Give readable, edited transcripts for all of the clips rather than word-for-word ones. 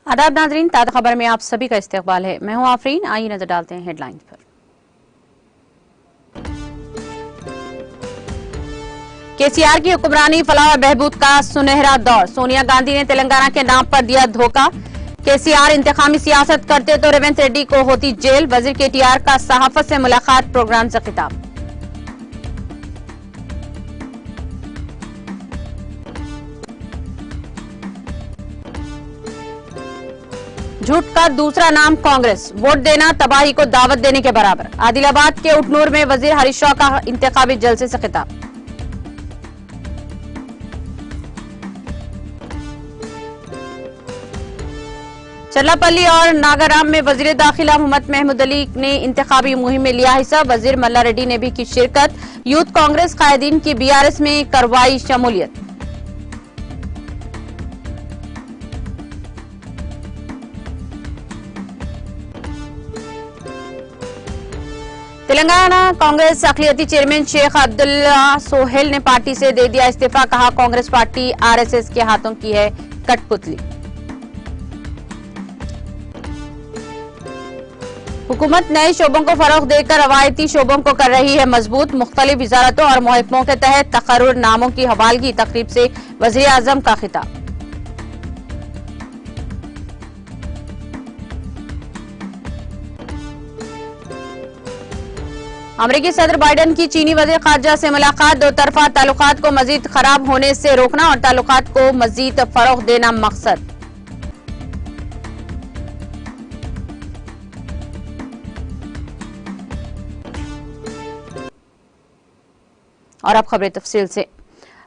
आदाब नाजरीन, ताज़ा खबर में आप सभी का इस्तकबाल है। मैं हूं आफरीन। आइए नजर डालते हैं हेडलाइंस पर। केसीआर की हुक्मरानी फलाह व बहबूद का सुनहरा दौर। सोनिया गांधी ने तेलंगाना के नाम पर दिया धोखा। केसीआर इंतखामी सियासत करते तो रेवंत रेड्डी को होती जेल। वजीर केटीआर का सहाफत से मुलाकात प्रोग्राम से खिताब। झूठ का दूसरा नाम कांग्रेस। वोट देना तबाही को दावत देने के बराबर। आदिलाबाद के उटनूर में वजीर हरीश राव का इंतखाबी जलसे से खिताब। चल्लापल्ली और नागाराम में वजीर दाखिला मोहम्मद महमूद अली ने इंतखाबी मुहिम में लिया हिस्सा। वजीर मल्ला रेड्डी ने भी की शिरकत। यूथ कांग्रेस कायदीन की बीआरएस में करवाई शमूलियत। तेलंगाना कांग्रेस अखिलती चेयरमैन शेख अब्दुल्ला सोहेल ने पार्टी से दे दिया इस्तीफा। कहा, कांग्रेस पार्टी आरएसएस के हाथों की है कठपुतली। हुकूमत नए शोबों को फरोग देकर रवायती शोबों को कर रही है मजबूत। मुख्तलिफ वजारतों और महकमों के तहत तकर्रुर नामों की हवालगी तकरीब से वजीर आजम का खिताब। अमरीकी सदर बाइडेन की चीनी वजीर खारजा से मुलाकात। दो तरफा ताल्लुकात को मजीद खराब होने से रोकना और ताल्लुकात को मजीद फरोग देना मकसद। और अब खबरें तफसील से।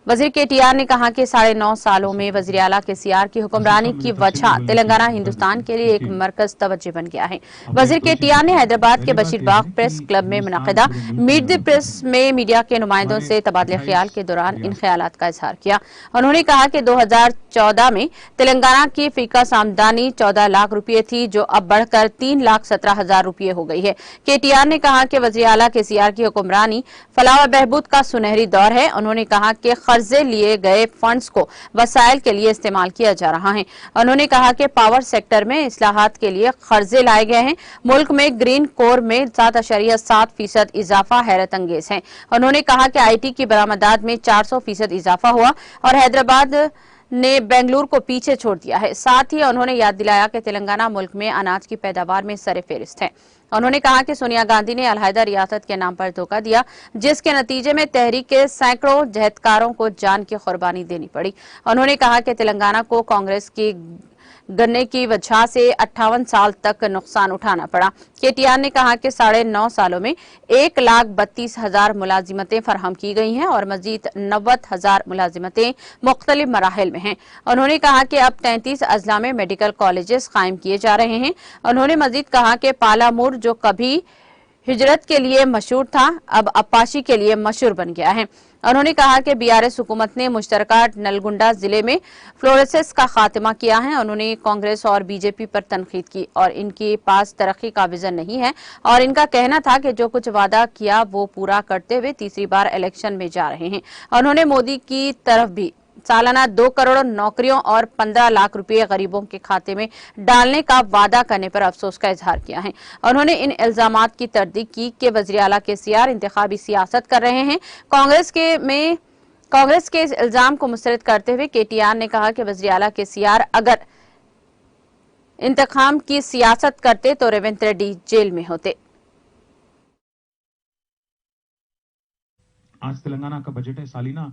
वजीर केटीआर ने कहा कि 9.5 सालों में वजीर आला केसीआर की हुक्मरानी की वजह तेलंगाना हिंदुस्तान के लिए एक मरकज तवज्जो बन गया है। वजीर केटीआर ने हैदराबाद के बशीरबाग प्रेस क्लब में मुनक़िदा मीट द प्रेस में मीडिया के नुमाइंदों से तबादले ख्याल के दौरान इन ख्यालात का इजहार किया। उन्होंने कहा कि 2014 में तेलंगाना की फीका आमदनी 14 लाख रुपये थी, जो अब बढ़कर 3,17,000 रुपये हो गई है। केटीआर ने कहा कि वजीर आला केसीआर की हुक्मरानी फलाह व बहबूद का सुनहरी दौर है। उन्होंने कहा कि कर्जे लिए गए फंड्स को वसाइल के लिए इस्तेमाल किया जा रहा है। उन्होंने कहा कि पावर सेक्टर में इस्लाहात के लिए कर्जे लाए गए हैं। मुल्क में ग्रीन कोर में 7.7% इजाफा हैरत अंगेज है। उन्होंने कहा कि आईटी की बरामदात में 400% इजाफा हुआ और हैदराबाद ने बेंगलुरु को पीछे छोड़ दिया है। साथ ही उन्होंने याद दिलाया कि तेलंगाना मुल्क में अनाज की पैदावार में सरे-फेरिस्त है। उन्होंने कहा कि सोनिया गांधी ने अलहदा रियासत के नाम पर धोखा दिया, जिसके नतीजे में तहरीक के सैकड़ों जहदकारों को जान की कुर्बानी देनी पड़ी। उन्होंने कहा कि तेलंगाना को कांग्रेस की गन्ने की वजह से 58 साल तक नुकसान उठाना पड़ा। केटीआर ने कहा कि 9.5 सालों में 1,32,000 मुलाजिमतें फराहम की गई हैं और मजीद 90,000 मुलाजिमतें मुख्तलिफ मराहिल में हैं। उन्होंने कहा कि अब 33 अजला में मेडिकल कॉलेजेस कायम किए जा रहे हैं। उन्होंने मजीद कहा कि पालामूर जो कभी हिजरत के लिए मशहूर था, अब अपाशी के लिए मशहूर बन गया है। उन्होंने कहा कि बीआरएस हुकूमत ने मुश्तरका नलगुंडा जिले में फ्लोरेसिस का खात्मा किया है। उन्होंने कांग्रेस और बीजेपी पर तनकीद की और इनके पास तरक्की का विजन नहीं है और इनका कहना था कि जो कुछ वादा किया वो पूरा करते हुए तीसरी बार इलेक्शन में जा रहे हैं। उन्होंने मोदी की तरफ भी सालाना 2 करोड़ नौकरियों और 15 लाख रुपए गरीबों के खाते में डालने का वादा करने पर अफसोस का इजहार किया है। उन्होंने इन इल्जामात की तरदीद की कि वज़ीर आला केसीआर इंतखाबी सियासत कर रहे हैं। कांग्रेस के इस इल्जाम को मुस्तरद करते हुए केटीआर ने कहा कि वज़ीर आला केसीआर अगर इंतखाम की सियासत करते तो रेवंत रेड्डी जेल में होते। आज तेलंगाना का बजट है सालीना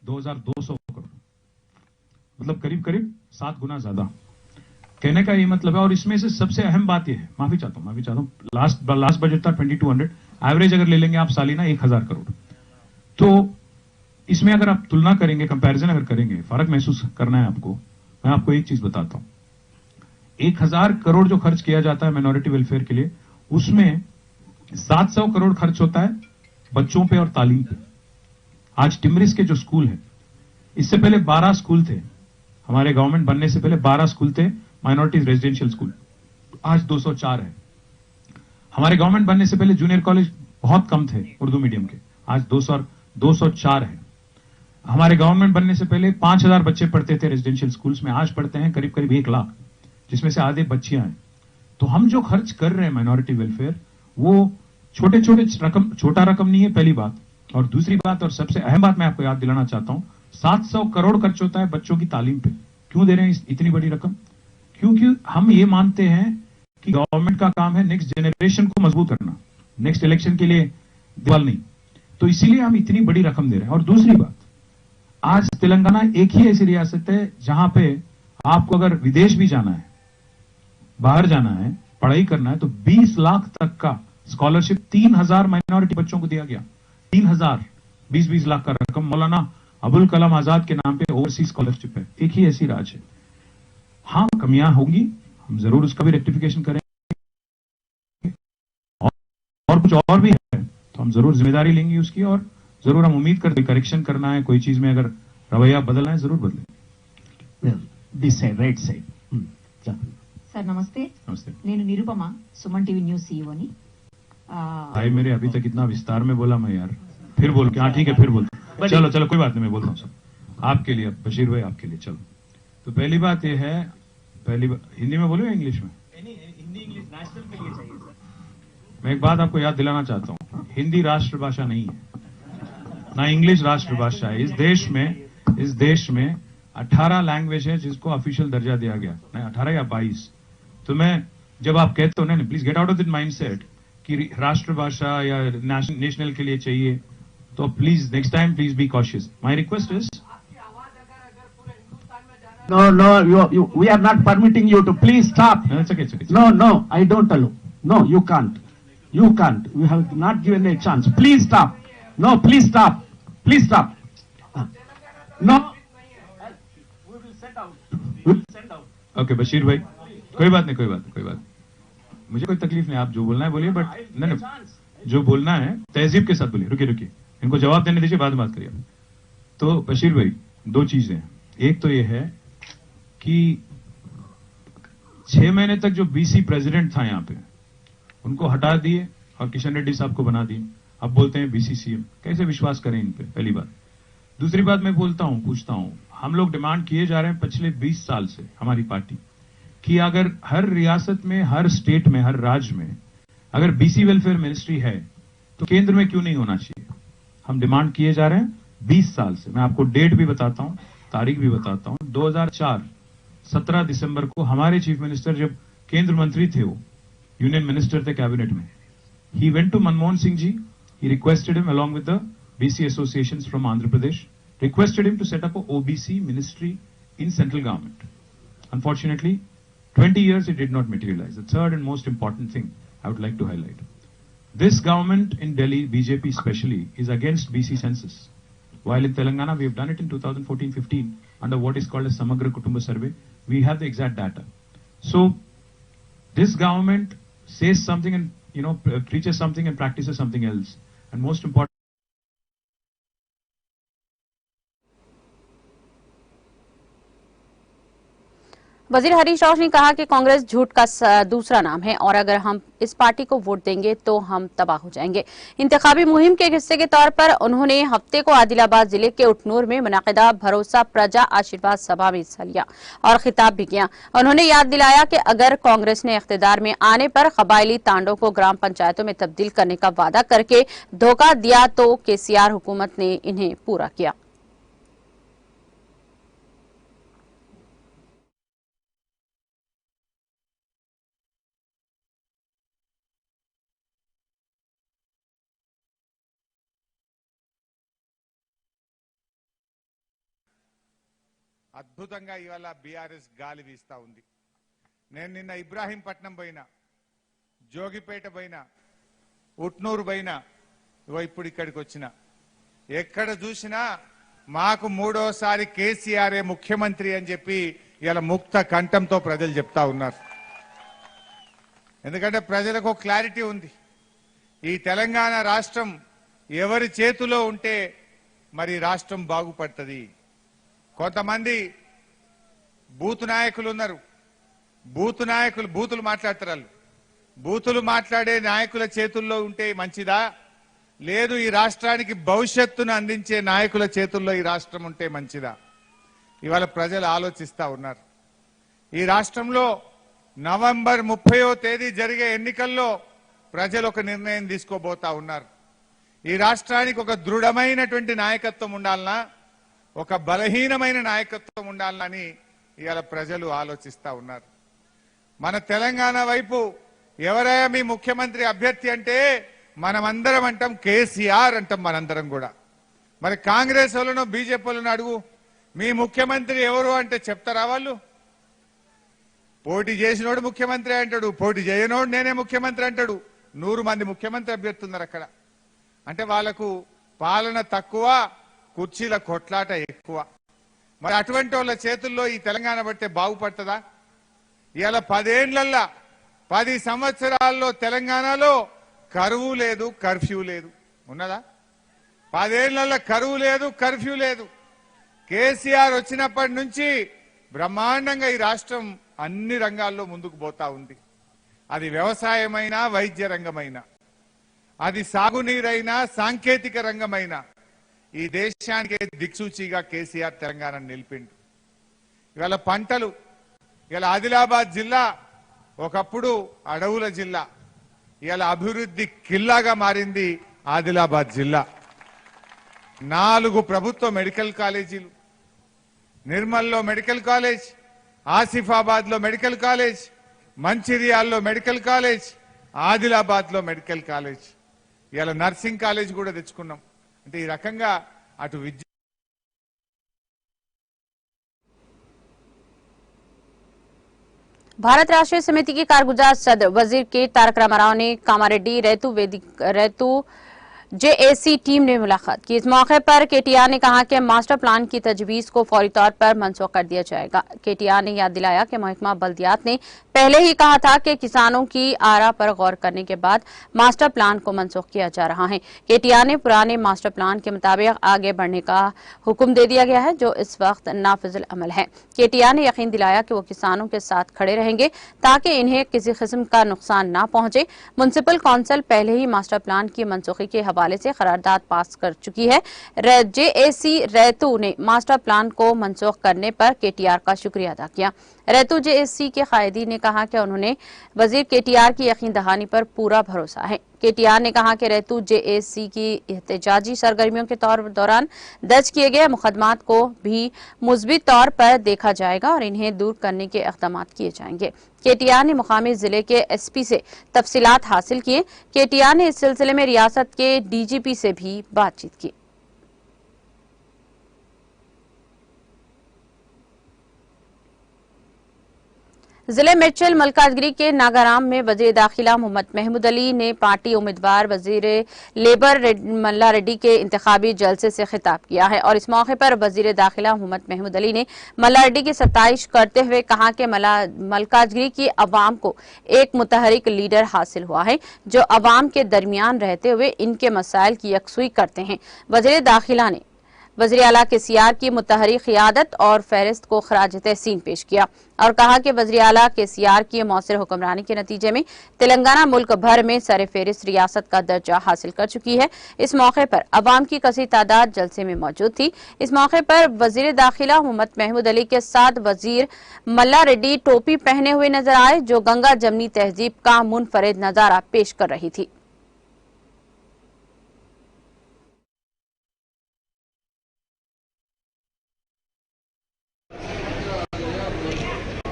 2,200 करोड़, मतलब करीब करीब 7 गुना ज्यादा। कहने का ये मतलब है, और इसमें से सबसे अहम बात ये है, माफी चाहता हूं, लास्ट बजट था 2200, एवरेज अगर ले लेंगे आप सालीना 1,000 करोड़। तो इसमें अगर आप तुलना करेंगे, कंपैरिजन अगर करेंगे, फर्क महसूस करना है आपको, मैं आपको एक चीज बताता हूं। 1,000 करोड़ जो खर्च किया जाता है माइनॉरिटी वेलफेयर के लिए, उसमें 700 करोड़ खर्च होता है बच्चों पे और तालीम पे। आज टिमरिस के जो स्कूल है, इससे पहले 12 स्कूल थे, हमारे गवर्नमेंट बनने से पहले 12 स्कूल थे माइनॉरिटी रेजिडेंशियल स्कूल, आज 204 है। हमारे गवर्नमेंट बनने से पहले जूनियर कॉलेज बहुत कम थे उर्दू मीडियम के, आज 204 है। हमारे गवर्नमेंट बनने से पहले 5,000 बच्चे पढ़ते थे रेजिडेंशियल स्कूल्स में, आज पढ़ते हैं करीब करीब 1 लाख। जिसमें से आधे बच्चियां हैं। तो हम जो खर्च कर रहे हैं माइनॉरिटी वेलफेयर, वो छोटे छोटे रकम, छोटा रकम नहीं है, पहली बात। और दूसरी बात और सबसे अहम बात मैं आपको याद दिलाना चाहता हूं, 700 करोड़ खर्च होता है बच्चों की तालीम पे। क्यों दे रहे हैं इतनी बड़ी रकम? क्योंकि हम ये मानते हैं कि गवर्नमेंट का काम है नेक्स्ट जनरेशन को मजबूत करना, नेक्स्ट इलेक्शन के लिए दीवाल नहीं। तो इसीलिए हम इतनी बड़ी रकम दे रहे हैं। और दूसरी बात, आज तेलंगाना एक ही ऐसी रियासत है जहां पे आपको अगर विदेश भी जाना है, बाहर जाना है, पढ़ाई करना है, तो 20 लाख तक का स्कॉलरशिप 3000 माइनॉरिटी बच्चों को दिया गया। 3000, 20-20 लाख का रकम मौलाना अबुल कलाम आजाद के नाम पे ओवरसीज स्कॉलरशिप है। एक ही ऐसी राज्य है। हाँ, कमियां होंगी, हम जरूर उसका भी रेक्टिफिकेशन करेंगे, और कुछ और भी है तो हम जरूर जिम्मेदारी लेंगे उसकी, और जरूर हम उम्मीद करते करेक्शन करना है, कोई चीज में अगर रवैया बदलना है जरूर बदलेंगे। This side, right side. Sir नमस्ते। नमस्ते। నేను నిరుపమ, सुमन टीवी न्यूज सीईओनी। भाई मेरे अभी तक इतना विस्तार में बोला मैं यार, फिर बोल के, हाँ ठीक है फिर बोल, चलो चलो कोई बात नहीं, मैं बोलता हूँ सब आपके लिए, बशीर भाई आपके लिए। चलो, तो पहली बात यह है, पहली बात हिंदी में बोलो या इंग्लिश में? हिंदी इंग्लिश नेशनल के लिए चाहिए सर। मैं एक बात आपको याद दिलाना चाहता हूँ, हिंदी राष्ट्रभाषा नहीं है, ना इंग्लिश राष्ट्रभाषा है। इस देश में 18 लैंग्वेज है जिसको ऑफिशियल दर्जा दिया गया, नहीं 18 या 22। तो मैं जब आप कहते हो ना, please get out of that mindset कि राष्ट्रभाषा या नेशनल के लिए चाहिए, तो please next time please be cautious. My request is, No, we are not permitting you to. Please stop. it's okay. No, I don't allow. No, you can't. We have not given a chance. Please stop. No, please stop. No. We will send out. Okay Bashir भाई, कोई बात नहीं। मुझे कोई तकलीफ नहीं, आप जो बोलना है बोलिए, बट नहीं, जो बोलना है तहजीब के साथ बोलिए। रुकिए, इनको जवाब देने दीजिए, बाद में बात करिए। तो बशीर भाई, दो चीजें हैं। एक तो ये है कि 6 महीने तक जो बीसी प्रेसिडेंट था यहाँ पे, उनको हटा दिए और किशन रेड्डी साहब को बना दिए। अब बोलते हैं बीसी सीएम। कैसे विश्वास करें इन पे? पहली बात। दूसरी बात, मैं पूछता हूं, हम लोग डिमांड किए जा रहे हैं पिछले 20 साल से, हमारी पार्टी, कि अगर हर रियासत में, हर स्टेट में, हर राज्य में अगर बीसी वेलफेयर मिनिस्ट्री है तो केंद्र में क्यों नहीं होना चाहिए? हम डिमांड किए जा रहे हैं 20 साल से। मैं आपको डेट भी बताता हूं, तारीख भी बताता हूं। 2004 17 दिसंबर को हमारे चीफ मिनिस्टर, जब केंद्र मंत्री थे, वो यूनियन मिनिस्टर थे कैबिनेट में, he went to Manmohan Singh ji, he requested him along with the BC associations from Andhra Pradesh, requested him to set up a OBC ministry in central government. Unfortunately, 20 years it did not materialize. The third and most important thing I would like to highlight. This government in Delhi, BJP especially, is against BC census. While in Telangana we have done it in 2014-15 under what is called a Samagra Kutumba survey, we have the exact data. So, this government says something and preaches something and practices something else. And most important, वजीर हरीश राव ने कहा कि कांग्रेस झूठ का दूसरा नाम है और अगर हम इस पार्टी को वोट देंगे तो हम तबाह हो जाएंगे। इंतखाबी मुहिम के हिस्से के तौर पर उन्होंने हफ्ते को आदिलाबाद जिले के उटनूर में मुनाकिदा भरोसा प्रजा आशीर्वाद सभा में हिस्सा लिया और खिताब भी किया। उन्होंने याद दिलाया कि अगर कांग्रेस ने इख्तिदार में आने पर कबायली तांडों को ग्राम पंचायतों में तब्दील करने का वादा करके धोखा दिया तो केसीआर हुकूमत ने इन्हें पूरा किया। అద్భుతంగా ఇవాళ బీఆర్ఎస్ గాలి వీస్తా ఉంది. నేను నిన్న ఇబ్రాహీంపట్నం పోయినా, జోగిపేట పోయినా, ఉట్నూరు పోయినా, ఇప్పుడు ఇక్కడికి వచ్చినా, ఎక్కడ చూసినా మాకు మూడోసారి కేసీఆర్ ముఖ్యమంత్రి అని చెప్పి ఇవాళ ముక్త కంఠంతో ప్రజలు చెప్తా ఉన్నారు. ఎందుకంటే ప్రజలకు క్లారిటీ ఉంది. ఈ తెలంగాణ రాష్ట్రం ఎవరి చేతిలో ఉంటే మరి రాష్ట్రం బాగుపడుతుంది. కొంతమంది బూత్ నాయకులు ఉన్నారు. బూతులు మాట్లాడతారు. బూతులు మాట్లాడే నాయకుల చేతుల్లో ఉంటే మంచిదా, లేదు ఈ రాష్ట్రానికి భవిష్యత్తును అందించే నాయకుల చేతుల్లో ఈ రాష్ట్రం ఉంటే మంచిదా? ఇవాళ ప్రజలు ఆలోచిస్తా ఉన్నారు. ఈ రాష్ట్రంలో నవంబర్ 30వ తేదీ జరిగే ఎన్నికల్లో ప్రజలు ఒక నిర్ణయం తీసుకోబోతా ఉన్నారు. ఈ రాష్ట్రానికి ఒక దృఢమైనటువంటి నాయకత్వం ఉండాలనా, ఒక బలహీనమైన నాయకత్వం ఉండాలని ఇవాళ ప్రజలు ఆలోచిస్తా ఉన్నారు. మన తెలంగాణ వైపు ఎవరయ్యా మీ ముఖ్యమంత్రి అభ్యర్థి అంటే మనమందరం అంటాం కేసీఆర్ అంటాం మనందరం కూడా. మరి కాంగ్రెస్ వాళ్ళను బీజేపీ వాళ్ళను అడుగు మీ ముఖ్యమంత్రి ఎవరు అంటే చెప్తారా వాళ్ళు? పోటీ చేసినోడు ముఖ్యమంత్రి అంటాడు, పోటీ చేయనోడు నేనే ముఖ్యమంత్రి అంటాడు. 100 మంది ముఖ్యమంత్రి అభ్యర్థున్నారు అక్కడ. అంటే వాళ్లకు పాలన తక్కువ, కుర్చీల కొట్లాట ఎక్కువ. మరి అటువంటి వాళ్ళ చేతుల్లో ఈ తెలంగాణ పడితే బాగుపడుతుందా? ఇవాళ 10 సంవత్సరాల్లో తెలంగాణలో కరువు లేదు, కర్ఫ్యూ లేదు. ఉన్నదా? 10 ఏళ్లలో కరువు లేదు, కర్ఫ్యూ లేదు. కేసీఆర్ వచ్చినప్పటి నుంచి బ్రహ్మాండంగా ఈ రాష్ట్రం అన్ని రంగాల్లో ముందుకు పోతా ఉంది. అది వ్యవసాయమైనా, వైద్య రంగమైనా, అది సాగునీరైనా, సాంకేతిక రంగమైనా ఈ దేశానికి దిక్సూచిగా కేసీఆర్ తెలంగాణను నిలిపిండు. ఇవాళ పంటలు, ఇవాళ ఆదిలాబాద్ జిల్లా ఒకప్పుడు అడవుల జిల్లా, ఇవాళ అభివృద్ధి కిల్లాగా మారింది ఆదిలాబాద్ జిల్లా. 4 ప్రభుత్వ మెడికల్ కాలేజీలు, నిర్మల్లో మెడికల్ కాలేజ్, ఆసిఫాబాద్ లో మెడికల్ కాలేజ్, మంచిర్యాల్లో మెడికల్ కాలేజ్, ఆదిలాబాద్ లో మెడికల్ కాలేజ్, ఇవాళ నర్సింగ్ కాలేజ్ కూడా తెచ్చుకున్నాం. అంటే ఈ రకంగా అటు విద్య भारत राष्ट्रीय समिति के कारगुजार सदर वजीर के तारक रामाराव ने कामारेड्डी रेतु जेएसी टीम ने मुलाकात की। इस मौके पर केटीआर ने कहा कि मास्टर प्लान की तजवीज को फौरी तौर पर मनसूख कर दिया जाएगा। केटीआर ने याद दिलाया कि महकमा बल्दियात ने पहले ही कहा था कि किसानों की आरा पर गौर करने के बाद मास्टर प्लान को मनसूख किया जा रहा है। केटीआर ने पुराने मास्टर प्लान के मुताबिक आगे बढ़ने का हुक्म दे दिया गया है, जो इस वक्त नाफिजुल अमल है। केटीआर ने यकीन दिलाया कि वो किसानों के साथ खड़े रहेंगे ताकि इन्हें किसी किस्म का नुकसान न पहुंचे। म्युनिसिपल काउंसिल पहले ही मास्टर प्लान की मनसूखी के हवाले से करारदाद पास कर चुकी है। जेएसी रेतु ने मास्टर प्लान को मनसूख करने पर केटीआर का शुक्रिया अदा किया। रेतु जेएसी के कायदी ने कहा कि उन्होंने वजीर केटीआर की यकीन दहानी पर पूरा भरोसा है। केटीआर ने कहा कि रेतु जेएसी की एहतजाजी सरगर्मियों के दौरान दर्ज किए गए मुकदमात को भी मुस्बित तौर पर देखा जाएगा और इन्हें दूर करने के इक़दाम किए जाएंगे। केटीआर ने मुकामी जिले के एसपी से तफसीलात हासिल किए। केटीआर ने इस सिलसिले में रियासत के डीजीपी से भी बातचीत की। जिले मिर्चल मलकाजगिरी के नागाराम में वजीर दाखिला मोहम्मद महमूद अली ने पार्टी उम्मीदवार वजीर लेबर मल्ला रेड्डी के इंतखाबी जलसे से खिताब किया है और इस मौके पर वजीर दाखिला मोहम्मद महमूद अली ने मल्ला रेड्डी की सताइश करते हुए कहा कि मलकाजगिरी की अवाम को एक मुतहरिक लीडर हासिल हुआ है जो अवाम के दरमियान रहते हुए इनके मसाइल की यकसुई करते हैं। वजीर दाखिला ने वज़ीर आला केसीआर की मुतहरिक क़ियादत और फहरिस्त को खराज तहसीन पेश किया और कहा कि वज़ीर आला केसीआर की मौसर हुक्मरानी के नतीजे में तेलंगाना मुल्क भर में सर-ए-फ़हरिस्त रियासत का दर्जा हासिल कर चुकी है। इस मौके पर अवाम की कसी तादाद जलसे में मौजूद थी। इस मौके पर वज़ीर दाखिला मोहम्मद महमूद अली के साथ वज़ीर मल्ला रेड्डी टोपी पहने हुए नजर आए, जो गंगा जमनी तहजीब का मुनफरिद नजारा पेश कर रही थी।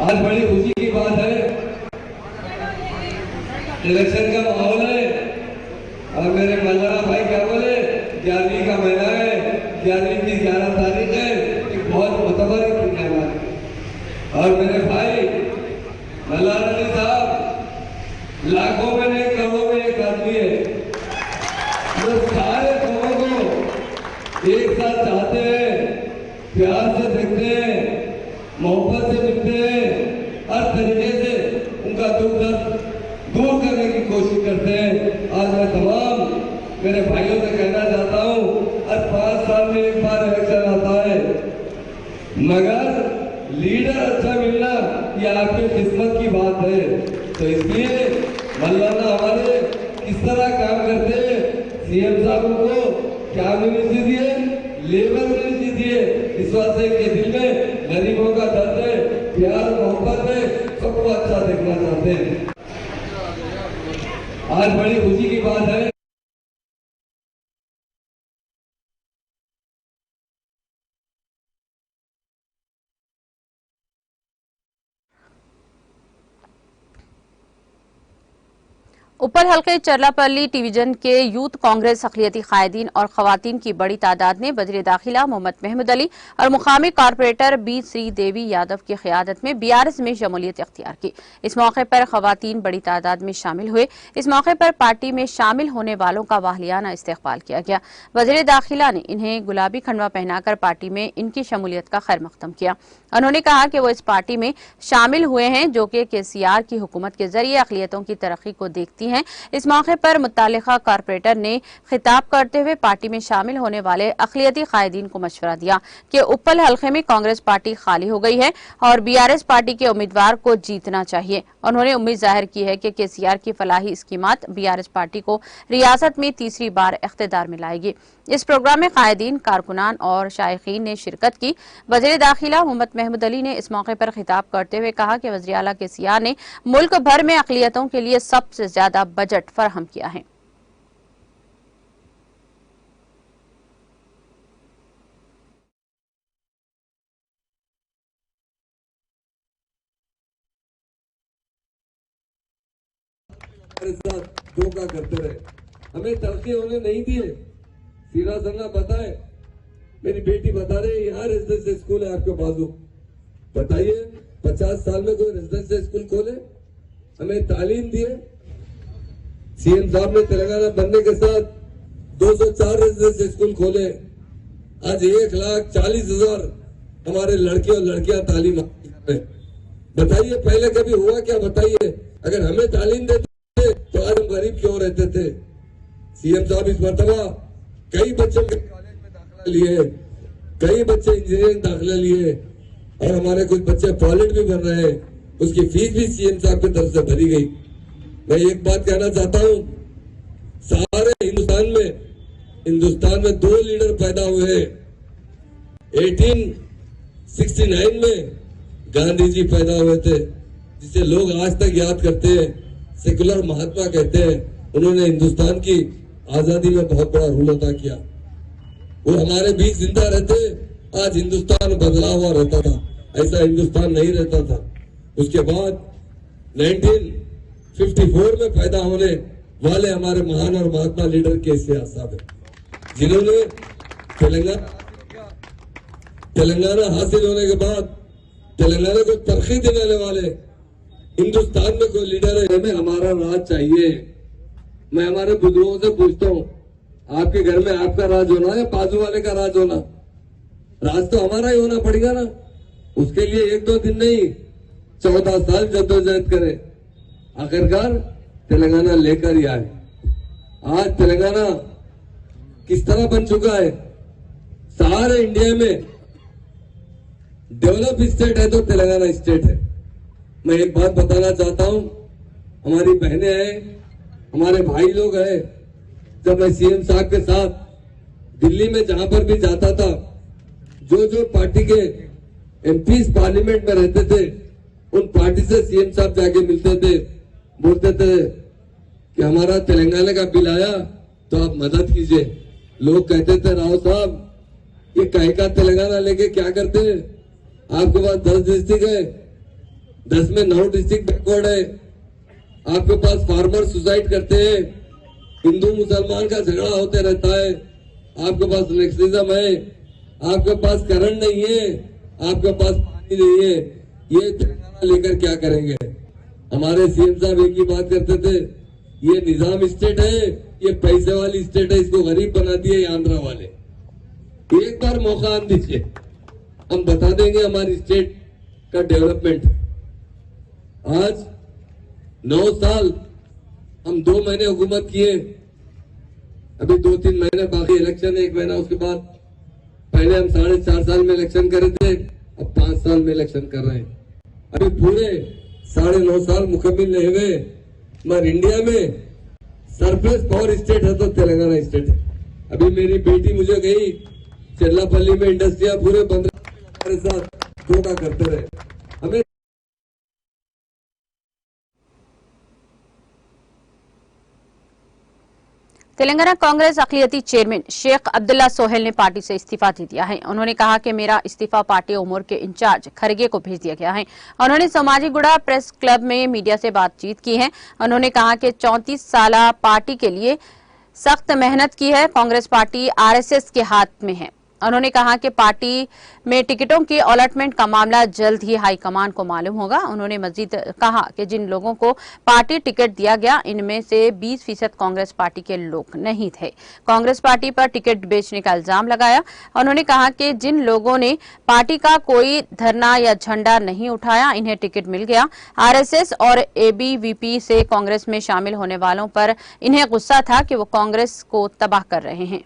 आज बड़ी खुशी की बात है, इलेक्शन का माहौल है और मेरे मल्लारा भाई क्या बोले, 11वीं का महीना है, 11वीं की 11 तारीख है, एक बहुत मुतबरक दिन है हमारे। और मेरे भाई मल्लारा अली साहब लाखों में नहीं करोड़ों में एक आदमी है जो सारे कौमों को एक साथ चाहते हैं, प्यार से देखते हैं, मोहब्बत से मिलते हैं, हर तरीके से उनका दुख दर्द दूर करने की कोशिश करते हैं। आज मैं तमाम मेरे भाइयों से कहना चाहता हूँ, हर 5 साल में एक बार इलेक्शन आता है, मगर लीडर अच्छा मिलना ये आपकी किस्मत की बात है। तो इसलिए मौलाना हमारे किस तरह काम करते हैं, सीएम साहब को क्या मिनिस्ट्री दिए, लेबर मिनिस्ट्री दिए, इस वास्ते के दिल में गरीबों का दर्द है, प्यार मोहब्बत है, सब को अच्छा देखना चाहते हैं। आज बड़ी खुशी की बात है, ऊपर हल्के चरलापल्ली डिवीजन के यूथ कांग्रेस अक़लियती कायदीन और खवातीन की बड़ी तादाद ने वज़ीर दाखिला मोहम्मद महमूद अली और मुकामी कारपोरेटर बी श्रीदेवी यादव की क़ियादत में बीआरएस में शमूलियत इख्तियार की। इस मौके पर खवातीन बड़ी तादाद में शामिल हुए। इस मौके पर पार्टी में शामिल होने वालों का वाहियाना इस्तकबाल किया गया। वज़ीर दाखिला ने इन्हें गुलाबी खंडवा पहनाकर पार्टी में इनकी शमूलियत का खैर मकदम किया। उन्होंने कहा कि वो इस पार्टी में शामिल हुए हैं जो कि केसीआर की हुकूमत के जरिए अक़लियतों की तरक्की को देखती हैं। इस मौके पर मुत्तल्लिका कारपोरेटर ने खिताब करते हुए पार्टी में शामिल होने वाले अक़लियती कायदीन को मशवरा दिया कि उप्पल हल्के में कांग्रेस पार्टी खाली हो गई है और बीआरएस पार्टी के उम्मीदवार को जीतना चाहिए। उन्होंने उम्मीद जाहिर की है कि केसीआर की फलाही स्कीमात बीआरएस पार्टी को रियासत में तीसरी बार इख्तिदार में लाएगी। इस प्रोग्राम में कायदीन, कारकुनान और शायकीन ने शिरकत की। वज़ीर दाखिला मोहम्मद महमूद अली ने इस मौके पर खिताब करते हुए कहा कि वज़ीर आला केसीआर ने मुल्क भर में अक़लियतों के लिए सबसे ज्यादा बजट फराहम किया है। हमारे साथ धोखा करते रहे, हमें तरक्की होने नहीं दिए। सीरा संगा पता है, मेरी बेटी बता रही यहाँ रेजिडेंशियल स्कूल है आपके बाजू, बताइए 50 साल में कोई रेजिडेंशियल स्कूल खोले? हमें तालीम दिए। सीएम साहब ने तेलंगाना बनने के साथ 204 रेजिडेंशियल स्कूल खोले। आज 1,40,000 हमारे लड़के और लड़कियां तालीम हासिल कर रहे हैं। बताइए पहले कभी हुआ क्या? बताइए, अगर हमें तालीम देते तो आज हम गरीब क्यों रहते थे? सीएम साहब इस मरतबा कई बच्चों के कॉलेज में दाखिला लिए, कई बच्चे इंजीनियरिंग दाखिला लिए और हमारे कुछ बच्चे पायलट भी बन रहे हैं। उसकी फीस भी सीएम साहब की तरफ से भरी गई। मैं एक बात कहना चाहता हूं, सारे हिंदुस्तान में 2 लीडर पैदा हुए। 1869 में गांधी जी पैदा हुए थे, जिसे लोग आज तक याद करते हैं, सेकुलर महात्मा कहते हैं। उन्होंने हिंदुस्तान की आजादी में बहुत बड़ा रोल अदा किया। वो हमारे बीच जिंदा रहते, आज हिंदुस्तान बदला हुआ रहता था, ऐसा हिंदुस्तान नहीं रहता था। उसके बाद 1954 में पैदा होने वाले हमारे महान और महात्मा लीडर केसीआर साहब है, जिन्होंने तेलंगाना हासिल होने के बाद तेलंगाना को तरक्की देने वाले हिंदुस्तान में कोई लीडर है। हमें हमारा राज चाहिए। मैं हमारे बुजुर्गों से पूछता हूँ, आपके घर में आपका राज होना या बाजू वाले का राज होना? राज तो हमारा ही होना पड़ेगा ना। उसके लिए 1-2 दिन नहीं, 14 साल जद्दोजहद करे, आखिरकार तेलंगाना लेकर ही आए। आज तेलंगाना किस तरह बन चुका है? सारे इंडिया में डेवलप स्टेट है तो तेलंगाना स्टेट है। मैं एक बात बताना चाहता हूं, हमारी बहनें हैं, हमारे भाई लोग हैं। जब मैं सीएम साहब के साथ दिल्ली में जहां पर भी जाता था, जो पार्टी के एमपीज पार्लियामेंट में रहते थे, उन पार्टी से सीएम साहब जाके मिलते थे, बोलते थे कि हमारा तेलंगाना का बिल आया तो आप मदद कीजिए। लोग कहते थे, राव साहब ये कहीं का तेलंगाना लेके क्या करते हैं? आपके पास 10 डिस्ट्रिक्ट है, 10 में 9 डिस्ट्रिक्ट बैकवर्ड है। आपके पास फार्मर सुसाइड करते हैं, हिंदू मुसलमान का झगड़ा होते रहता है। आपके पास नेक्सलिज्म है, आपके पास करंट नहीं है, आपके पास पानी नहीं है। ये तेलंगाना लेकर क्या करेंगे? हमारे सीएम साहब एक ही बात करते थे, ये निजाम स्टेट है, ये पैसे वाली स्टेट है, इसको गरीब बना दिए आंध्रा वाले। एक बार मौका हम दीजिए, हम बता देंगे हमारी स्टेट का डेवलपमेंट। आज 9 साल हम 2 महीने हुकूमत किए, अभी 2-3 महीने बाकी, इलेक्शन 1 महीना उसके बाद। पहले हम 4.5 साल में इलेक्शन करे थे, अब 5 साल में इलेक्शन कर रहे हैं। अभी पूरे 9.5 साल मुकम्मल नहीं हुए, मगर इंडिया में सरप्लस पावर स्टेट है तो तेलंगाना स्टेट है। अभी मेरी बेटी मुझे गई, चरलापल्ली में इंडस्ट्रियां पूरे 15 हमारे साथ धोखा करते रहे। हमें तेलंगाना कांग्रेस अक़लियती चेयरमैन शेख अब्दुल्ला सोहेल ने पार्टी से इस्तीफा दे दिया है। उन्होंने कहा कि मेरा इस्तीफा पार्टी उमूर के इंचार्ज खरगे को भेज दिया गया है। उन्होंने सोमाजीगुड़ा प्रेस क्लब में मीडिया से बातचीत की है। उन्होंने कहा कि 34 साल पार्टी के लिए सख्त मेहनत की है। कांग्रेस पार्टी आरएसएस के हाथ में है। उन्होंने कहा कि पार्टी में टिकटों के अलॉटमेंट का मामला जल्द ही हाईकमान को मालूम होगा। उन्होंने मजीद कहा कि जिन लोगों को पार्टी टिकट दिया गया इनमें से 20% कांग्रेस पार्टी के लोग नहीं थे। कांग्रेस पार्टी पर टिकट बेचने का इल्जाम लगाया। उन्होंने कहा कि जिन लोगों ने पार्टी का कोई धरना या झंडा नहीं उठाया इन्हें टिकट मिल गया। आरएसएस और एबीवीपी से कांग्रेस में शामिल होने वालों पर इन्हें गुस्सा था कि वो कांग्रेस को तबाह कर रहे हैं।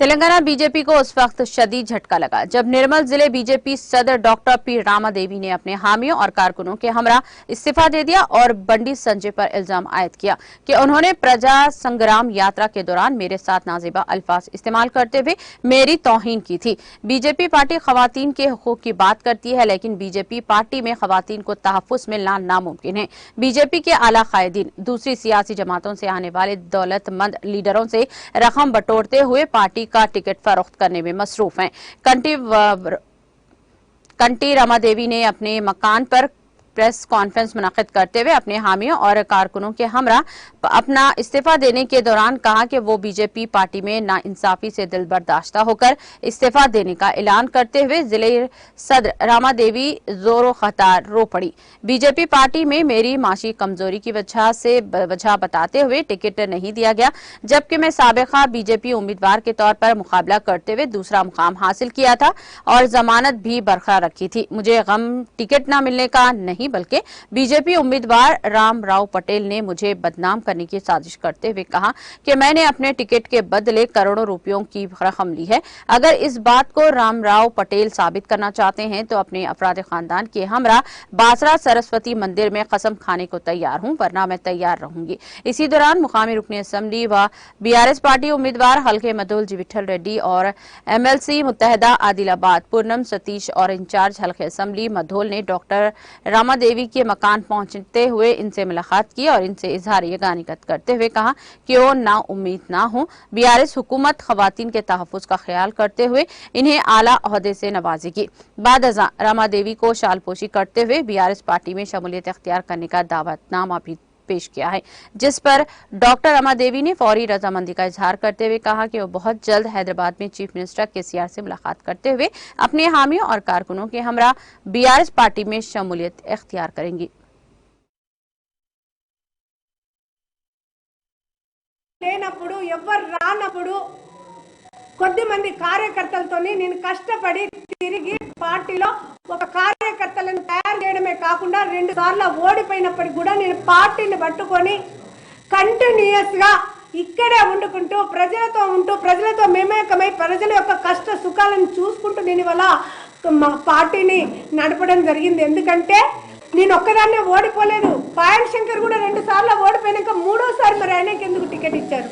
तेलंगाना बीजेपी को उस वक्त शदीद झटका लगा जब निर्मल जिले बीजेपी सदर डॉक्टर पी रामा देवी ने अपने हामियों और कारकुनों के हमरा इस्तीफा दे दिया और बंडी संजय पर इल्जाम आयद किया कि उन्होंने प्रजा संग्राम यात्रा के दौरान मेरे साथ नाजिबा अल्फाज इस्तेमाल करते हुए मेरी तौहीन की थी। बीजेपी पार्टी खवातीन के हुकूक की बात करती है, लेकिन बीजेपी पार्टी में खवातीन को तहफ्फुज मिलना नामुमकिन है। बीजेपी के आला कायदीन दूसरी सियासी जमातों से आने वाले दौलतमंद लीडरों से रकम बटोरते हुए पार्टी का टिकट फरोख्त करने में मसरूफ हैं। कंटी रमा देवी ने अपने मकान पर प्रेस कॉन्फ्रेंस मुनक्किद करते हुए अपने हामियों और कारकुनों के हमरा अपना इस्तीफा देने के दौरान कहा कि वो बीजेपी पार्टी में नाइंसाफी से दिल बर्दाश्ता होकर इस्तीफा देने का ऐलान करते हुए जिले सदर रामा देवी जोरो खतार रो पड़ी। बीजेपी पार्टी में मेरी माशी कमजोरी की वजह बताते हुए टिकट नहीं दिया गया, जबकि मैं साबिका बीजेपी उम्मीदवार के तौर पर मुकाबला करते हुए दूसरा मुकाम हासिल किया था और जमानत भी बरकरार रखी थी। मुझे गम टिकट न मिलने का नहीं बल्कि बीजेपी उम्मीदवार राम राव पटेल ने मुझे बदनाम करने की साजिश करते हुए कहा कि मैंने अपने टिकट के बदले करोड़ों रुपयों की रकम ली है। अगर इस बात को राम राव पटेल साबित करना चाहते हैं तो अपने अफराद खानदान के हमरा बासरा सरस्वती मंदिर में कसम खाने को तैयार हूं, वरना मैं तैयार रहूंगी। इसी दौरान मुकामी रुकन असम्बली व बीआरएस पार्टी उम्मीदवार हल्के मधोल जी विठल रेड्डी और एमएलसी मुत्तहदा आदिलाबाद पूनम सतीश और इंचार्ज हल्के असम्बली मधोल ने डॉक्टर रामा देवी के मकान पहुंचते हुए इनसे मुलाकात की और इनसे इजहार यगानिकत करते हुए कहा कि वो ना उम्मीद ना हो। बीआरएस हुकूमत खवातीन के तहफ्फुज का ख्याल करते हुए इन्हें आला ओहदे से नवाजेगी। बाद अज़ां रामा देवी को शालपोशी करते हुए बीआरएस पार्टी में शमूलियत इख्तियार करने का दावतनामा भी पेश किया है, जिस पर डॉक्टर रमा देवी ने फौरी रजामंदी का इजहार करते हुए कहा कि वो बहुत जल्द हैदराबाद में चीफ मिनिस्टर केसीआर से मुलाकात करते हुए अपने हामियों और कारकुनों के हमरा बीआरएस पार्टी में शमूलियत इख्तियार करेंगी। లేనప్పుడు ఎవ్వరు రానప్పుడు కొద్దిమంది కార్యకర్తలతోని నేను కష్టపడి తిరిగి పార్టీలో ఒక కార్యకర్తలను తయారు చేయడమే కాకుండా 2 సార్లు ఓడిపోయినప్పటికీ కూడా నేను పార్టీని పట్టుకొని కంటిన్యూయస్ గా ఇక్కడే ఉండుకుంటూ ప్రజలతో ఉంటూ ప్రజలతో మేమేకమై ప్రజల యొక్క కష్ట సుఖాలను చూసుకుంటూ నేను ఇవాళ మా పార్టీని నడపడం జరిగింది। ఎందుకంటే నేను ఒక్కదాన్నే ఓడిపోలేదు, పాయల్ శంకర్ కూడా 2 సార్లు ఓడిపోయినాక 3వసారి మరి ఆయనకి ఎందుకు టికెట్ ఇచ్చారు?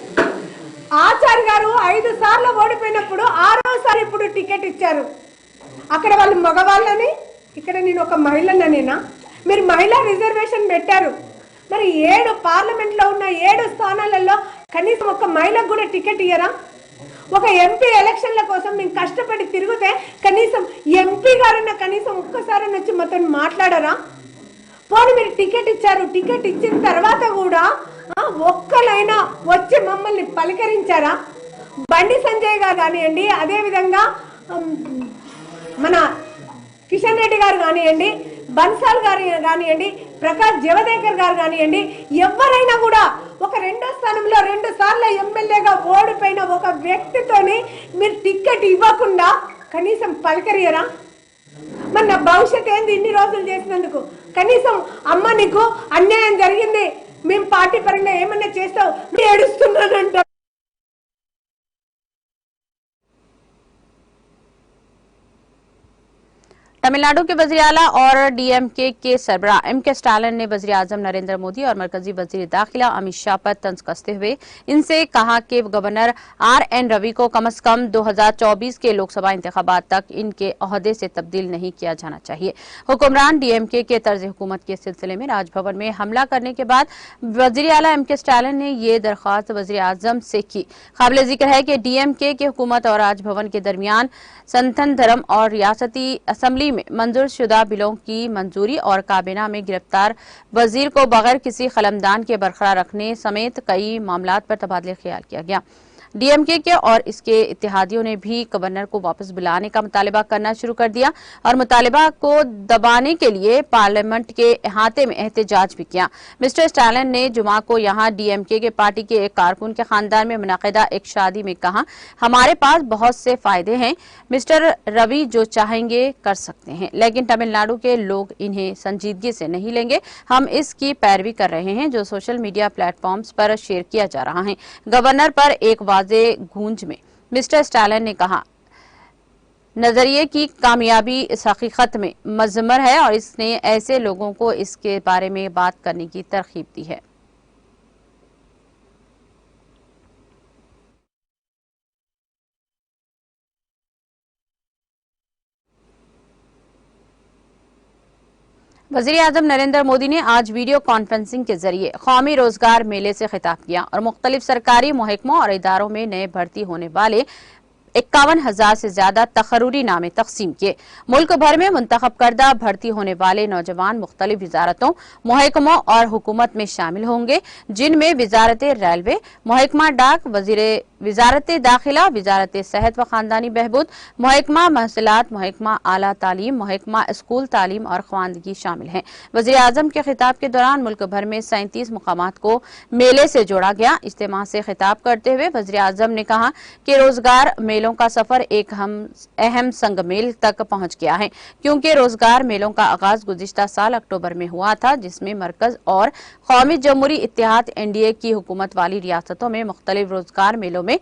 ఆచార్య గారు 5 సార్లు ఓడిపోయినప్పుడు 6వసారి ఇప్పుడు టికెట్ ఇచ్చారు। అక్కడ వాళ్ళు మగవాళ్ళని, ఇక్కడ నేను ఒక మహిళనేనా? మీరు మహిళా రిజర్వేషన్ పెట్టారు, మరి 7 పార్లమెంట్లో ఉన్న 7 స్థానాలలో కనీసం ఒక మహిళకు కూడా టికెట్ ఇయ్యరా? ఒక ఎంపీ ఎలక్షన్ల కోసం మేము కష్టపడి తిరిగితే కనీసం ఎంపీ గారన్న కనీసం ఒక్కసారి వచ్చి మాతో మాట్లాడరా? పోనీ మీరు టికెట్ ఇచ్చారు, టికెట్ ఇచ్చిన తర్వాత కూడా ఒక్కలైనా వచ్చి మమ్మల్ని పలకరించారా? బండి సంజయ్ గారు కానివ్వండి, అదేవిధంగా మన కిషన్ రెడ్డి గారు కానివ్వండి, బన్సాల్ గారు కానివ్వండి, ప్రకాష్ జవదేకర్ గారు కానివ్వండి, ఎవరైనా కూడా ఒక 2వ స్థానంలో 2 సార్లు ఎమ్మెల్యేగా ఓడిపోయిన ఒక వ్యక్తితోని మీరు టికెట్ ఇవ్వకుండా కనీసం పలకరియరా? మరి నా భవిష్యత్ ఏంది ఇన్ని రోజులు చేసినందుకు? కనీసం అమ్మ నీకు అన్యాయం జరిగింది, మేము పార్టీ పరంగా ఏమన్నా చేస్తావు, నేను ఏడుస్తున్నానంట। तमिलनाडु के वजीर आला और डीएमके के सरबराह एम.के. स्टालिन ने वजीर आजम नरेंद्र मोदी और मरकजी वजीर दाखिला अमित शाह पर तंज कसते हुए इनसे कहा कि गवर्नर आर.एन. रवि को कम से कम 2024 के लोकसभा इंतखाबात तक इनके ओहदे से तब्दील नहीं किया जाना चाहिए। हुक्मरान डीएमके के तर्ज हुकूमत के सिलसिले में राजभवन में हमला करने के बाद वजीर आला एम.के. स्टालिन ने ये दरख्वास्त वजीर आजम से की। काबिल जिक्र है कि डीएमके की हुकूमत और राजभवन के दरमियान सनातन धर्म और रियासती असम्बली में मंजूर शुदा बिलों की मंजूरी और काबीना में गिरफ्तार वजीर को बगैर किसी कलमदान के बरकरार रखने समेत कई मामलात पर तबादला ख्याल किया गया। डीएमके के और इसके इत्तेहादियों ने भी गवर्नर को वापस बुलाने का मुतालबा करना शुरू कर दिया और मुतालबा को दबाने के लिए पार्लियामेंट के अहाते में एहतजाज भी किया। मिस्टर स्टालिन ने जुमा को यहां डीएमके के पार्टी के एक कारकुन के खानदान में मुनक़िदा एक शादी में कहा, हमारे पास बहुत से फायदे हैं, मिस्टर रवि जो चाहेंगे कर सकते हैं, लेकिन तमिलनाडु के लोग इन्हें संजीदगी से नहीं लेंगे। हम इसकी पैरवी कर रहे हैं जो सोशल मीडिया प्लेटफॉर्म्स पर शेयर किया जा रहा है। गवर्नर पर एक वाज़े गूंज में मिस्टर स्टालिन ने कहा, नजरिए की कामयाबी इस हकीकत में मजमर है और इसने ऐसे लोगों को इसके बारे में बात करने की तरकीब दी है। वज़ीर आज़म नरेंद्र मोदी ने आज वीडियो कॉन्फ्रेंसिंग के जरिए कौमी रोजगार मेले से खिताब किया और मुख्तलिफ सरकारी महकमों और इदारों में नए भर्ती होने वाले 51,000 से ज्यादा तकरूरी नामे तकसीम किए। मुल्क भर में मुंतखब करदा भर्ती होने वाले नौजवान मुख्तलिफ वजारतों, महकमों और हुकूमत में शामिल होंगे, जिनमें वजारत रेलवे, महकमा डाक, वजारत दाखिला, वजारत सेहत व खानदानी बहबूद, महकमा महसूलात, महकमा आला तालीम, महकमा स्कूल तालीम और खवानदगी शामिल हैं। वज़ीर आज़म के खिताब के दौरान मुल्क भर में 37 मुकामात को मेले से जोड़ा गया। इज्तिमा से खिताब करते हुए वज़ीर आज़म ने कहा कि रोजगार मेलों का सफर एक अहम संगमेल तक पहुंच गया है, क्योंकि रोजगार मेलों का आगाज गुज़िश्ता साल अक्टूबर में हुआ था, जिसमें मरकज और कौमी जमहूरी इत्तेहाद एनडीए की हुकूमत वाली रियासतों में मुख्तलिफ रोजगार मेलों में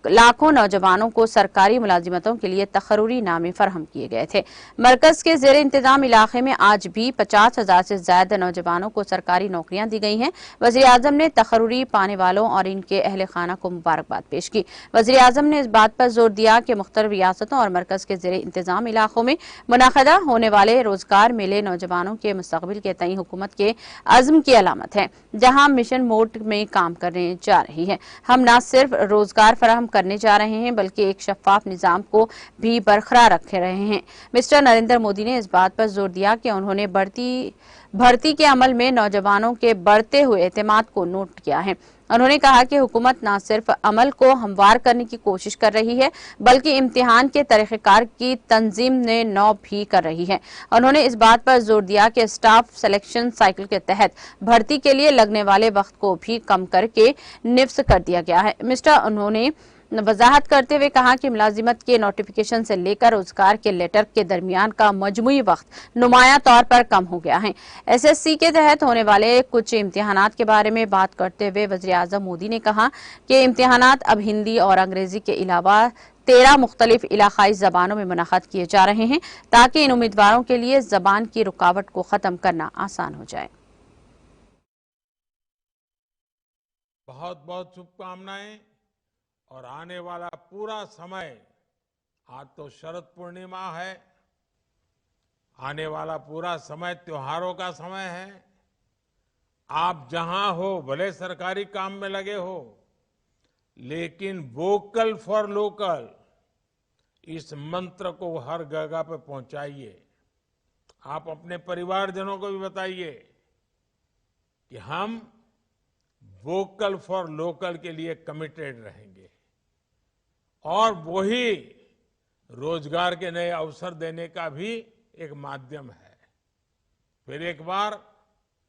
लाखों नौजवानों को सरकारी मुलाजिमतों के लिए तकरूरी नामे फराहम किए गए थे। मरकज के जेर इंतजाम इलाके में आज भी 50,000 से ज्यादा नौजवानों को सरकारी नौकरियां दी गई हैं। वज़ीर आज़म ने तकरूरी पाने वालों और इनके अहल खाना को मुबारकबाद पेश की। वज़ीर आज़म ने इस बात पर जोर दिया कि मुख्तलिफ रियासतों और मरकज के जेर इंतजाम इलाकों में मुनाक़दा होने वाले रोजगार मेले नौजवानों के मुस्तक़बिल के तई हुकूमत के अज़्म की अलामत है, जहां मिशन मोड में काम करने जा रही है। हम न सिर्फ रोजगार फराहम करने जा रहे हैं, बल्कि एक शफाफ निजाम को भी बरकरार रखे रहे हैं। मिस्टर नरेंद्र मोदी ने इस बात पर जोर दिया कि उन्होंने भर्ती के अमल में नौजवानों के बढ़ते हुए एतमाद को नोट किया है। उन्होंने कहा कि हुकूमत न सिर्फ अमल को हमवार करने की कोशिश कर रही है, बल्कि इम्तिहान के तरीक़ेकार की तंजीम ने नौ भी कर रही है। उन्होंने इस बात पर जोर दिया कि स्टाफ सिलेक्शन साइकिल के तहत भर्ती के लिए लगने वाले वक्त को भी कम करके निफ्स कर दिया गया है। उन्होंने वजाहत करते हुए कहा कि मुलाजिमत के नोटिफिकेशन से लेकर रोजगार के लेटर के दरमियान का मजमुई वक्त नुमाया तौर पर कम हो गया है। एसएससी के तहत होने वाले कुछ इम्तिहानात के बारे में बात करते हुए वज़ीर आज़म मोदी ने कहा कि इम्तिहानात अब हिंदी और अंग्रेजी के अलावा 13 मुख्तलिफ इलाकाई जबानों में मुनक़द किए जा रहे हैं, ताकि इन उम्मीदवारों के लिए जबान की रुकावट को खत्म करना आसान हो जाए। बहुत बहुत शुभकामनाएं और आने वाला पूरा समय, आज तो शरद पूर्णिमा है, आने वाला पूरा समय त्योहारों का समय है। आप जहां हो, भले सरकारी काम में लगे हो, लेकिन वोकल फॉर लोकल इस मंत्र को हर जगह पे पहुंचाइए। आप अपने परिवारजनों को भी बताइए कि हम वोकल फॉर लोकल के लिए कमिटेड रहेंगे और वही रोजगार के नए अवसर देने का भी एक माध्यम है। फिर एक बार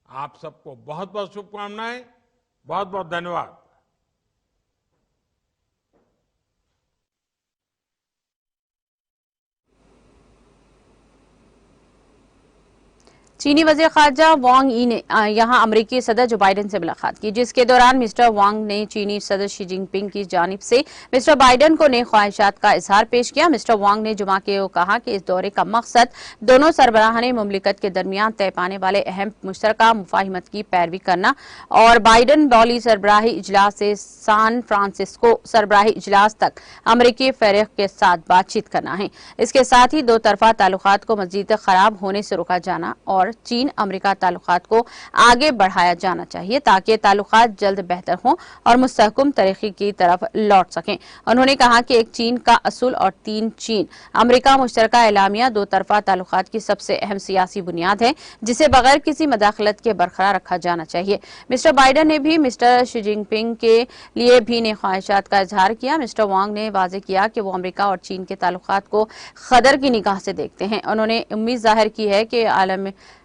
आप सबको बहुत बहुत शुभकामनाएं, बहुत बहुत धन्यवाद। चीनी वज़ीर ख़ारजा वांग यी ने यहां अमेरिकी सदर जो बाइडेन से मुलाकात की, जिसके दौरान मिस्टर वांग ने चीनी सदर शी जिनपिंग की जानिब से मिस्टर बाइडेन को नए ख्वाहिशात का इजहार पेश किया। मिस्टर वांग ने जुमा को कहा कि इस दौरे का मकसद दोनों सरबराहान मुमलिकत के दरमियान तय पाने वाले अहम मुश्तरका मुफाहिमत की पैरवी करना और बाइडेन बौली सरबराही इजलास से सान फ्रांसिस्को सरबराही इजलास तक अमेरिकी फ़रीक के साथ बातचीत करना है। इसके साथ ही दो तरफा ताल्लुकात को मजीद खराब होने से रोका जाना और चीन अमेरिका ताल्लुकात को आगे बढ़ाया जाना चाहिए ताकि ताल्लुकात जल्द बेहतर हों और मुस्तहकम तरक्की की तरफ लौट सकें। उन्होंने कहा कि एक चीन का असूल और तीन चीन अमेरिका मुश्तरका एलामिया दो तरफा ताल्लुकात की सबसे अहम सियासी बुनियाद है, जिसे बगैर किसी मदाखलत के बरकरार रखा जाना चाहिए। मिस्टर बाइडेन ने भी मिस्टर शी जिनपिंग के लिए भी नए ख्वाहिशात का इजहार किया। मिस्टर वांग ने वाज़ेह किया कि वो अमेरिका और चीन के ताल्लुकात को खदर की निगाह से देखते हैं। उन्होंने उम्मीद जाहिर की है कि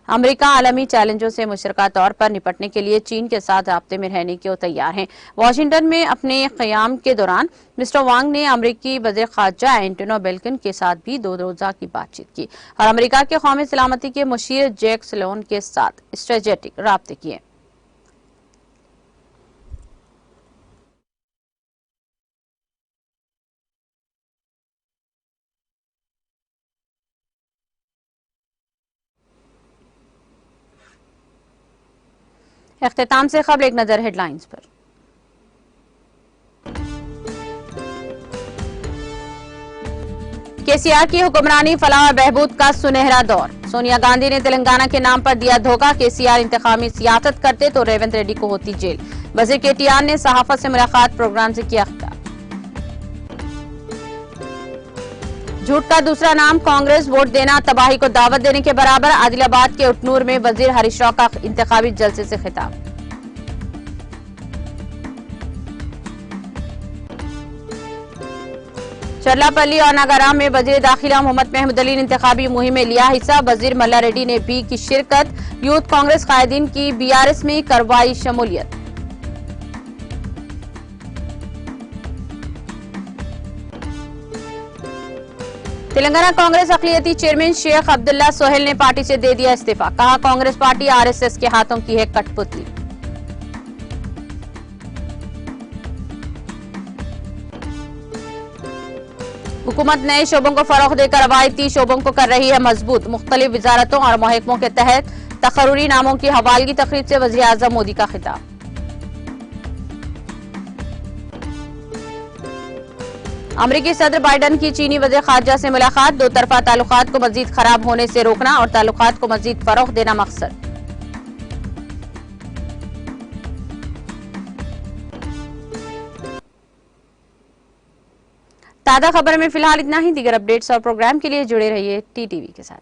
अमेरिका आलमी चैलेंजों से मुशतरका तौर पर निपटने के लिए चीन के साथ राब्ते में रहने को तैयार हैं। वाशिंगटन में अपने क़याम के दौरान मिस्टर वांग ने अमेरिकी वज़ीर ख़ारजा एंटनी ब्लिंकन के साथ भी दो रोज़ा की बातचीत की और अमेरिका के कौमी सलामती के मुशीर जैक सलोन के साथ स्ट्रेटेजिक राब्ते किए। इख्तिताम से ख़बर एक नजर हेडलाइंस पर। केसीआर की हुक्मरानी फलाह और बहबूद का सुनहरा दौर। सोनिया गांधी ने तेलंगाना के नाम पर दिया धोखा। केसीआर इंतखामी सियासत करते तो रेवंत रेड्डी को होती जेल। वजीर केटीआर ने सहाफत से मुलाकात प्रोग्राम से किया खिताब। झूठ का दूसरा नाम कांग्रेस, वोट देना तबाही को दावत देने के बराबर। आदिलाबाद के उटनूर में वजीर हरीश राव का इंतखाबी जलसे से खिताब। चरलापल्ली और नागाराम में वजीर दाखिला मोहम्मद महमूद अली ने इंतखाबी मुहिम में लिया हिस्सा। वजीर मल्ला रेड्डी ने भी की शिरकत। यूथ कांग्रेस कायदीन की बीआरएस में करवाई शमूलियत। तेलंगाना कांग्रेस अक़लियती चेयरमैन शेख अब्दुल्ला सोहेल ने पार्टी से दे दिया इस्तीफा। कहा कांग्रेस पार्टी आरएसएस के हाथों की है कठपुतली। हुकूमत नए शोबों को फरोग देकर रवायती शोबों को कर रही है मजबूत। मुख्तलिफ वजारतों और महकमों के तहत तकर्रुरी नामों की हवालगी तकरीब से वज़ीर आज़म मोदी का खिताब। अमेरिकी सदर बाइडेन की चीनी वज़ीर ख़ारजा से मुलाकात। दो तरफा ताल्लुकात को मजीद खराब होने से रोकना और ताल्लुकात को मजीद फरोग देना मकसद। ताज़ा खबर में फिलहाल इतना ही। दीगर अपडेट्स और प्रोग्राम के लिए जुड़े रहिए टीटीवी के साथ।